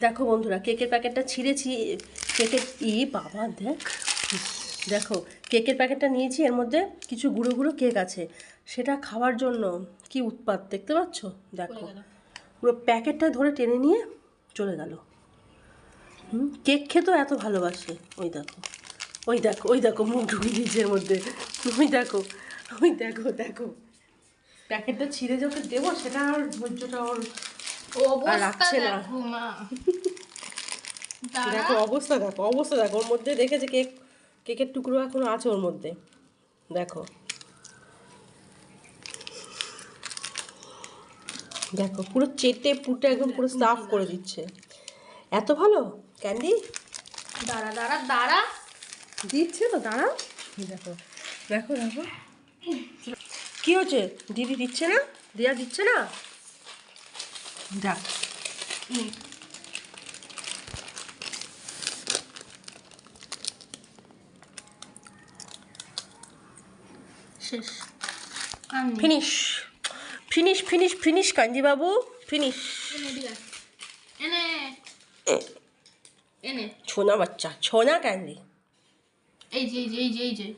দেখো বন্ধুরা, কেকের প্যাকেটটা ছিঁড়েছি। কেকের বাবা দেখো কেকের প্যাকেটটা নিয়েছি, এর মধ্যে কিছু গুঁড়ো গুঁড়ো কেক আছে, সেটা খাওয়ার জন্য কি উৎপাত দেখতে পাচ্ছ। দেখো পুরো প্যাকেটটা ধরে টেনে নিয়ে চলে গেল। কেক খেতেও এত ভালোবাসে। ওই দেখো ওই দেখো ওই দেখো মুখ ঢুকিয়ে দিয়েছে এর মধ্যে। ওই দেখো ওই দেখো দেখো প্যাকেটটা ছিঁড়ে যখন দেবো সেটা আর ধৈর্যটা ওর আর রাখছে না। দেখো অবস্থা, দেখো অবস্থা, দেখো ওর মধ্যে দেখেছে কেকের টুকরো এখনো আছে ওর মধ্যে। দেখো দেখো পুরো চেটে পুটে একদম পুরো সাফ করে দিচ্ছে। এত ভালো ক্যান্ডি। দাঁড়া দাঁড়া দাঁড়া, দিচ্ছে তো, দাঁড়া। দেখো দেখো দেখো কি হচ্ছে, দিদি দিচ্ছে না, দিয়া দিচ্ছে না। দেখ শেষ। ফিনিশ ফিনিশ ফিনিশ ফিনিশ কাঞ্জি বাবু ফিনিশ। এনে এনে ছোনা বাচ্চা, ছোনা ক্যান্ডি। এই যে এই যে এই যে এই যে